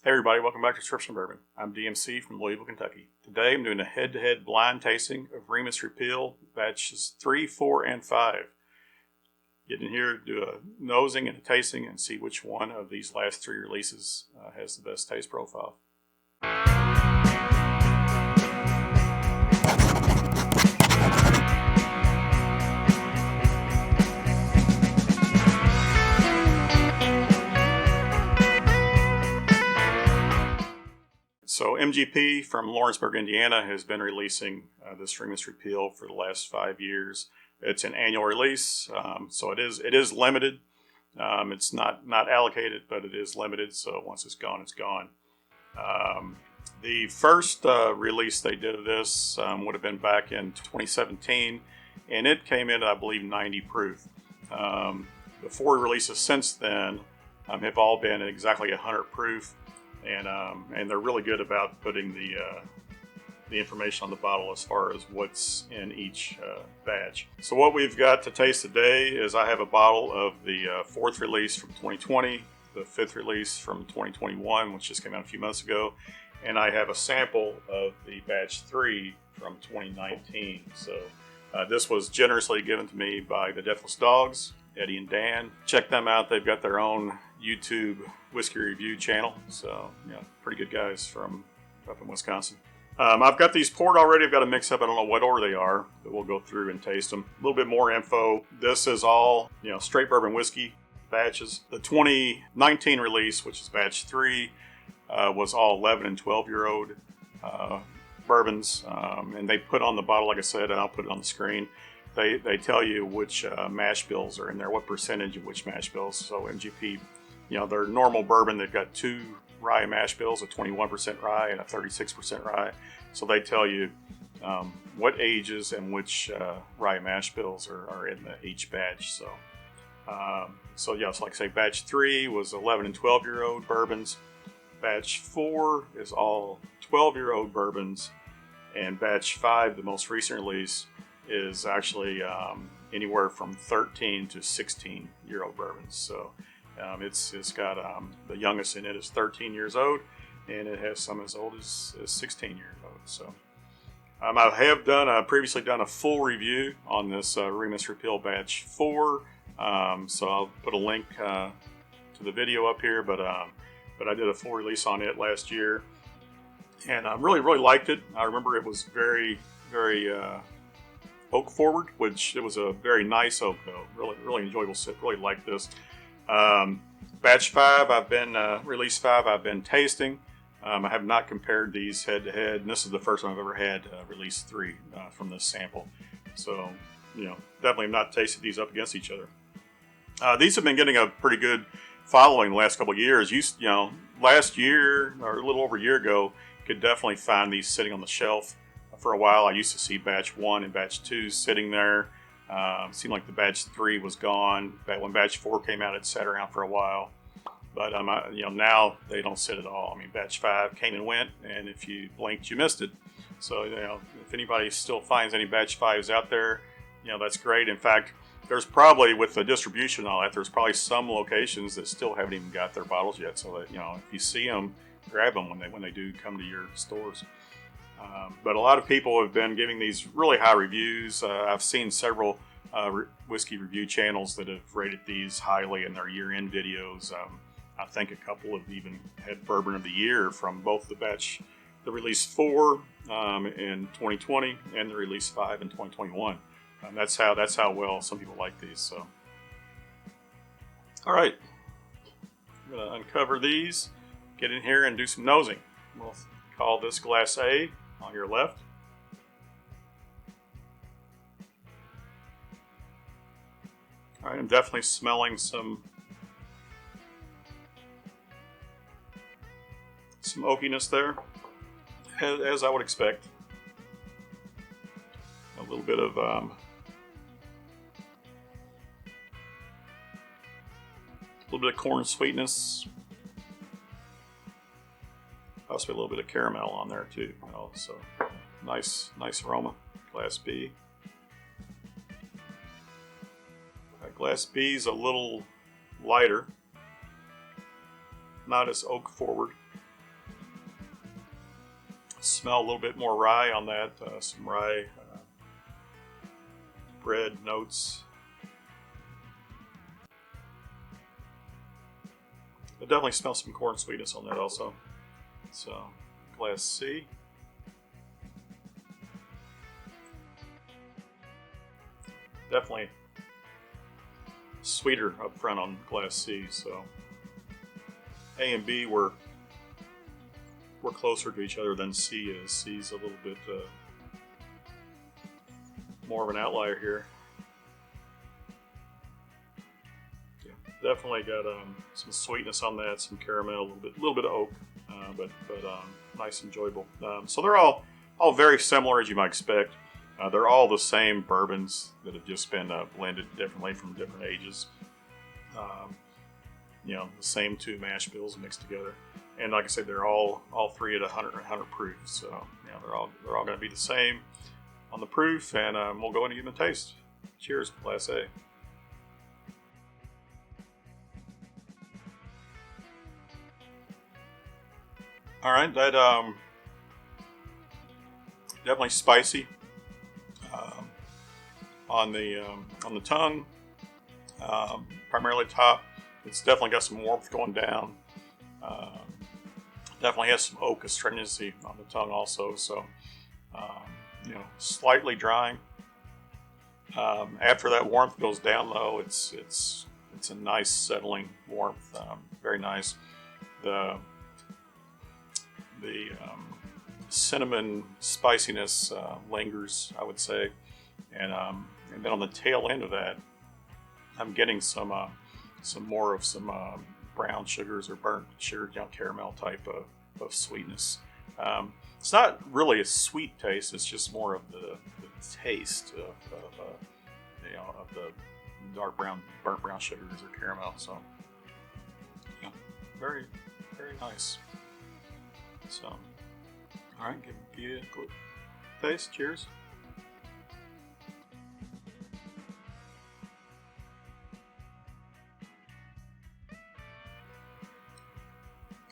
Hey everybody, welcome back to Description Bourbon. I'm DMC from Louisville, Kentucky. Today I'm doing a head-to-head blind tasting of Remus Repeal batches 3, 4, and 5. Get in here, do a nosing and a tasting, and see which one of these last 3 releases has the best taste profile. So MGP from Lawrenceburg, Indiana has been releasing this Remus Repeal for the last 5 years. It's an annual release, so it is limited. It's not allocated, but it is limited, so once it's gone, it's gone. The first release they did of this would have been back in 2017, and it came in, I believe, 90 proof. The 4 releases since then have all been exactly 100 proof. And they're really good about putting the information on the bottle as far as what's in each batch. So what we've got to taste today is I have a bottle of the 4th release from 2020, the 5th release from 2021, which just came out a few months ago, and I have a sample of the batch 3 from 2019. So this was generously given to me by the Deathless Dogs, Eddie and Dan. Check them out. They've got their own YouTube whiskey review channel. So, pretty good guys from up in Wisconsin. I've got these poured already. I've got to mix up. I don't know what order they are, but we'll go through and taste them. A little bit more info. This is all, straight bourbon whiskey batches. The 2019 release, which is batch 3, was all 11 and 12-year-old bourbons. And they put on the bottle, like I said, and I'll put it on the screen. They tell you which mash bills are in there, what percentage of which mash bills. So MGP, their normal bourbon, they've got 2 rye mash bills, a 21% rye and a 36% rye. So they tell you what ages and which rye mash bills are in each batch. So like I say, batch 3 was 11 and 12-year-old bourbons. Batch 4 is all 12-year-old bourbons, and batch 5, the most recent release, is actually anywhere from 13 to 16-year-old bourbons. So it's got the youngest in it is 13 years old, and it has some as old as 16 years old. So I have previously done a full review on this Remus Repeal batch 4. So I'll put a link to the video up here, but I did a full release on it last year, and I really liked it. I remember it was very oak forward, which it was a very nice oak though. Really enjoyable sip. Really like this. Batch 5, release 5, I've been tasting. I have not compared these head to head, and this is the first one I've ever had release 3 from this sample. So, definitely have not tasted these up against each other. These have been getting a pretty good following the last couple of years. Last year, or a little over a year ago, you could definitely find these sitting on the shelf. For a while, I used to see batch 1 and batch 2 sitting there. It seemed like the batch 3 was gone. But when batch 4 came out, it sat around for a while. But now they don't sit at all. I mean, batch 5 came and went, and if you blinked, you missed it. So if anybody still finds any batch 5s out there, that's great. In fact, there's probably, with the distribution and all that, there's probably some locations that still haven't even got their bottles yet. So that if you see them, grab them when they do come to your stores. But a lot of people have been giving these really high reviews. I've seen several whiskey review channels that have rated these highly in their year-end videos. I think a couple have even had Bourbon of the Year from both the release 4 in 2020 and the release 5 in 2021. That's how well some people like these. So, all right, I'm going to uncover these, get in here, and do some nosing. We'll call this glass A on your left. All right, I'm definitely smelling some oakiness there, as I would expect. A little bit of corn sweetness. Possibly a little bit of caramel on there too. So nice aroma. Glass B. Glass B is a little lighter, not as oak forward. Smell a little bit more rye on that, some rye bread notes. I definitely smell some corn sweetness on that also. So, Glass C. Definitely sweeter up front on Glass C. So, A and B were closer to each other than C is. C's a little bit more of an outlier here. Yeah, definitely got some sweetness on that, some caramel, a little bit of oak, but nice, enjoyable. So they're all very similar as you might expect. They're all the same bourbons that have just been blended differently from different ages. You know, the same two mash bills mixed together. And like I said, they're all three at 100 proof. So, you know, they're all going to be the same on the proof. And we'll go in and give them a taste. Cheers, Glass A. All right, that definitely spicy on the tongue, primarily top. It's definitely got some warmth going down. Definitely has some oak astringency on the tongue also. So, you know, slightly drying. After that warmth goes down, though, it's a nice settling warmth. Very nice. The cinnamon spiciness lingers, I would say, and then on the tail end of that, I'm getting some more of some brown sugars or burnt sugar, you know, caramel type of sweetness. It's not really a sweet taste; it's just more of the taste of the dark brown, burnt brown sugars or caramel. So, yeah, very, very nice. So, all right, give you a quick taste. Cheers.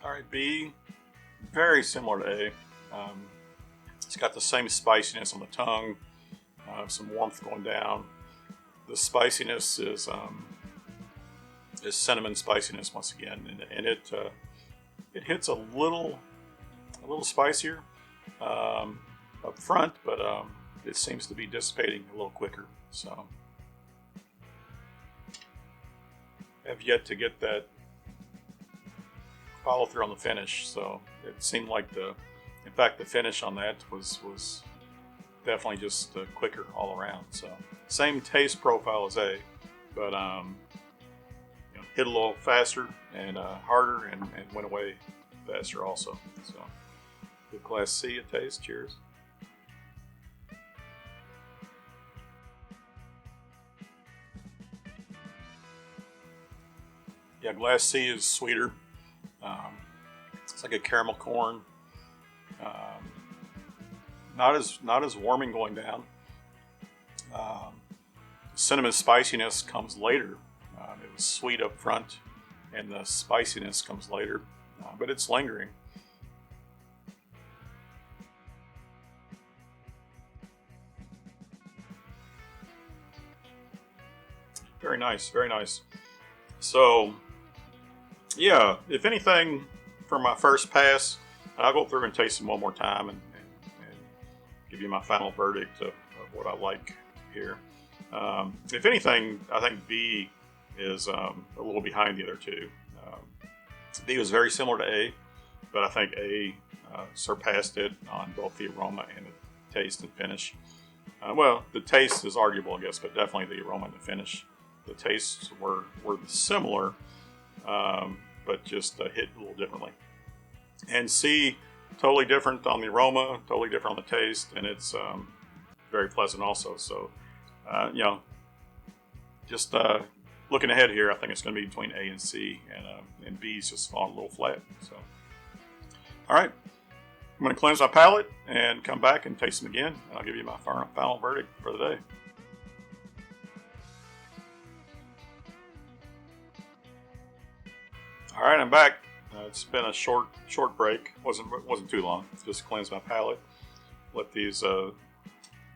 All right, B, very similar to A. It's got the same spiciness on the tongue, some warmth going down. The spiciness is cinnamon spiciness once again, and it hits a little spicier up front, but it seems to be dissipating a little quicker. So, have yet to get that follow through on the finish. So it seemed like in fact, the finish on that was definitely just quicker all around. So same taste profile as A, but you know, hit a little faster and harder, and went away faster also. So give Glass C a taste. Cheers. Yeah, Glass C is sweeter. It's like a caramel corn. Not as warming going down. Cinnamon spiciness comes later. It was sweet up front, and the spiciness comes later, but it's lingering. Very nice, very nice. So, yeah, if anything, for my first pass, I'll go through and taste them one more time and give you my final verdict of what I like here. If anything, I think B is a little behind the other two. B was very similar to A, but I think A surpassed it on both the aroma and the taste and finish. Well, the taste is arguable, I guess, but definitely the aroma and the finish. The tastes were similar, but just hit a little differently. And C, totally different on the aroma, totally different on the taste, and it's very pleasant also. So, you know, just looking ahead here, I think it's going to be between A and C, and B is just falling a little flat. So, all right, I'm going to cleanse my palate and come back and taste them again, and I'll give you my final verdict for the day. All right, I'm back. It's been a short break. wasn't too long. Just cleanse my palate. Let these get a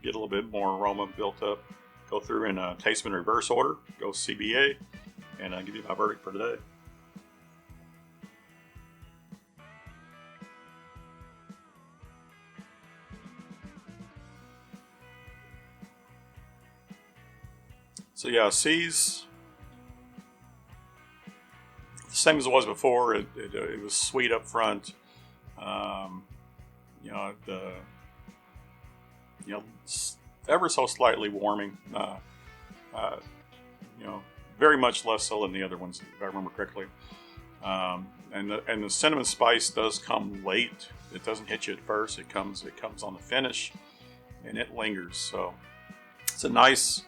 little bit more aroma built up. Go through and taste them in reverse order. Go CBA, and give you my verdict for today. So yeah, C's same as it was before. It was sweet up front. Ever so slightly warming. Very much less so than the other ones, if I remember correctly. And the cinnamon spice does come late. It doesn't hit you at first. It comes on the finish, and it lingers. So it's a nice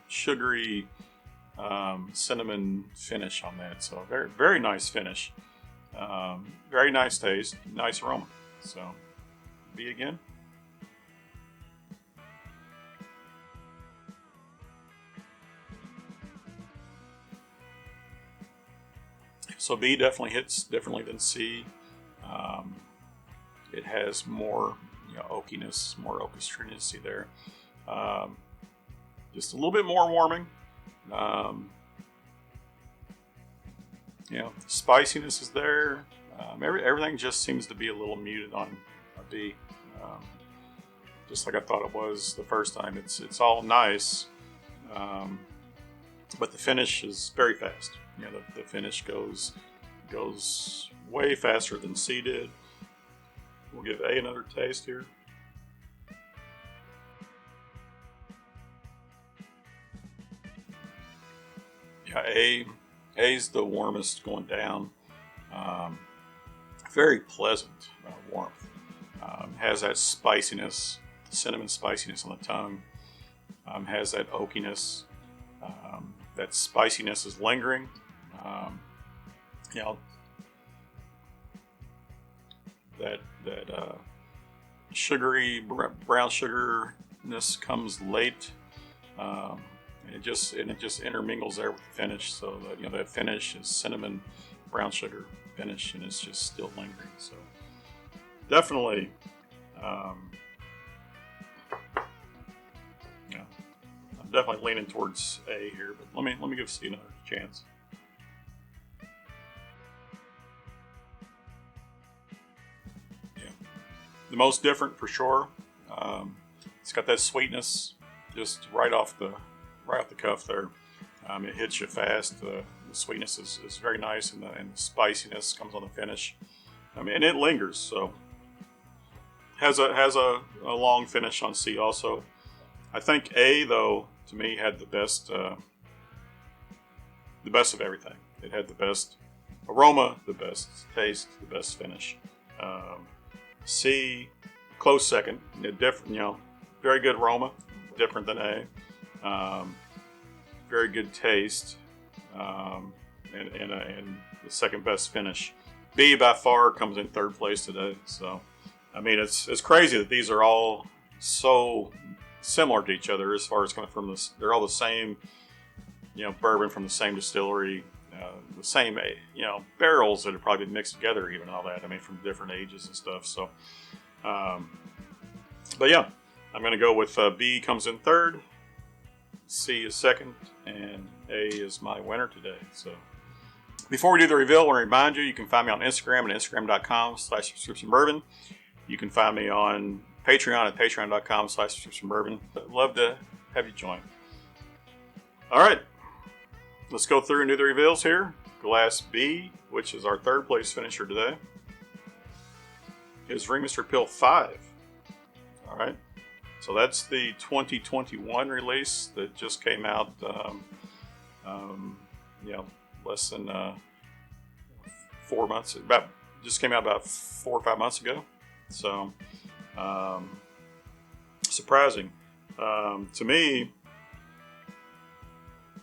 sugary cinnamon finish on that. So very, very nice finish. Very nice taste, nice aroma. So B again. So B definitely hits differently than C. It has more oakiness, more oak astringency there. Just a little bit more warming. Spiciness is there. Everything just seems to be a little muted on a B. Just like I thought it was the first time. It's all nice, but the finish is very fast. The finish goes way faster than C did. We'll give A another taste here. Yeah, A's the warmest going down. Very pleasant warmth. Has that spiciness, cinnamon spiciness on the tongue. Has that oakiness. That spiciness is lingering. That sugary brown sugarness comes late. And it just intermingles there with the finish. So that finish is cinnamon, brown sugar finish, and it's just still lingering. So definitely, I'm definitely leaning towards A here. But let me give C another chance. Yeah, the most different for sure. It's got that sweetness just right off the cuff there. It hits you fast. The sweetness is very nice, and the spiciness comes on the finish. And it lingers. So has a long finish on C also. I think A though, to me, had the best of everything. It had the best aroma, the best taste, the best finish. C, close second. Different, very good aroma, different than A. Very good taste, and the second best finish. B by far comes in third place today. So, it's crazy that these are all so similar to each other as far as coming from this. They're all the same, bourbon from the same distillery, the same, barrels that have probably been mixed together, even all that. From different ages and stuff. So, but yeah, I'm going to go with B comes in third. C is second, and A is my winner today. So before we do the reveal, I want to remind you can find me on Instagram at instagram.com/subscriptionbourbon. You can find me on Patreon at patreon.com/subscriptionbourbon. I'd love to have you join. All right, let's go through and do the reveals here. Glass B, which is our third place finisher today, is Remus Repeal 5. All right. So that's the 2021 release that just came out, less than 4 months. Just came out about 4 or 5 months ago. So surprising to me.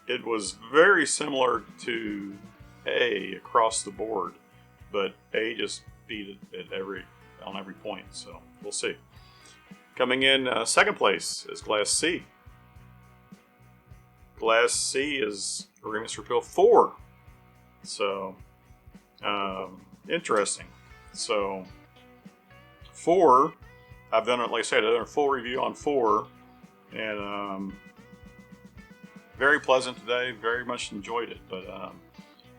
It was very similar to A across the board, but A just beat it on every point. So we'll see. Coming in second place is Glass C. Glass C is Remus Repeal 4. So, interesting. So, 4, I've done it, like I said, I've done a full review on 4, and very pleasant today. Very much enjoyed it. But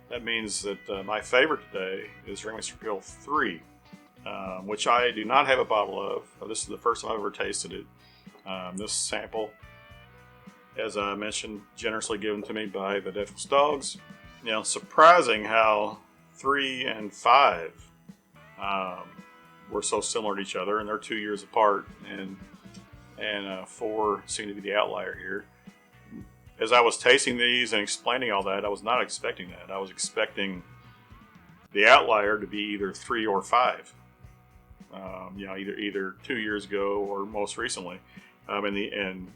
that means that my favorite today is Remus Repeal 3, which I do not have a bottle of. This is the first time I've ever tasted it. This sample, as I mentioned, generously given to me by the Deathless Dogs. You know, surprising how 3 and 5 were so similar to each other, and they're 2 years apart, and 4 seemed to be the outlier here. As I was tasting these and explaining all that, I was not expecting that. I was expecting the outlier to be either 3 or 5. You know, either 2 years ago or most recently. And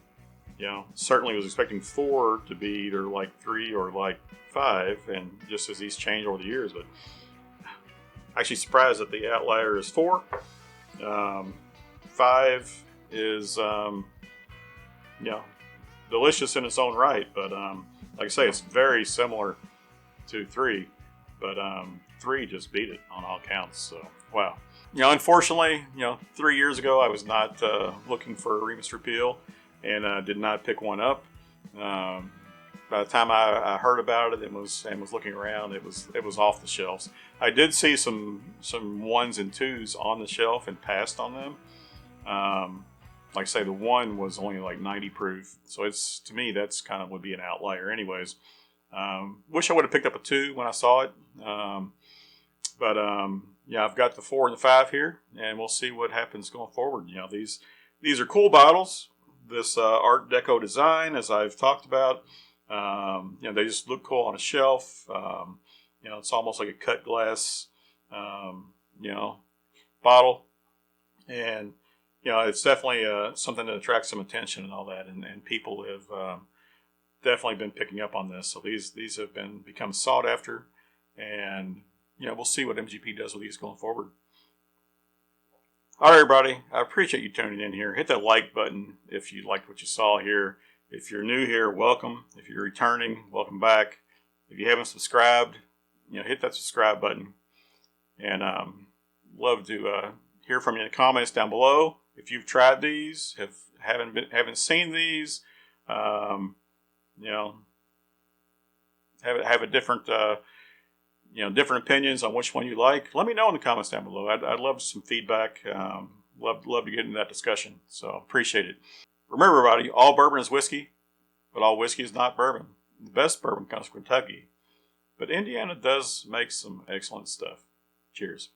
you know, certainly was expecting 4 to be either like 3 or like 5, and just as these change over the years. But actually surprised that the outlier is 4. 5 is, you know, delicious in its own right, but like I say, it's very similar to 3, but 3 just beat it on all counts. So wow. You know, unfortunately, you know, 3 years ago I was not looking for a Remus Repeal, and did not pick one up. By the time I heard about it and was looking around, it was off the shelves. I did see some 1s and 2s on the shelf and passed on them. Like I say, the 1 was only like 90 proof, so it's, to me, that's kind of would be an outlier anyways. Wish I would have picked up a 2 when I saw it, but yeah, I've got the 4 and the 5 here, and we'll see what happens going forward. You know, these are cool bottles. This Art Deco design, as I've talked about, you know, they just look cool on a shelf. You know, it's almost like a cut glass, you know, bottle, and you know, it's definitely something that attracts some attention and all that, and people have definitely been picking up on this. So these have become sought after, and you know, we'll see what MGP does with these going forward. All right, everybody, I appreciate you tuning in here. Hit that like button if you liked what you saw here. If you're new here, welcome. If you're returning, welcome back. If you haven't subscribed, you know, hit that subscribe button, and love to hear from you in the comments down below. If you've tried these, haven't seen these, you know, have a different you know, different opinions on which one you like, let me know in the comments down below. I'd love some feedback. Love to get into that discussion. So appreciate it. Remember, everybody, all bourbon is whiskey, but all whiskey is not bourbon. The best bourbon comes from Kentucky, but Indiana does make some excellent stuff. Cheers.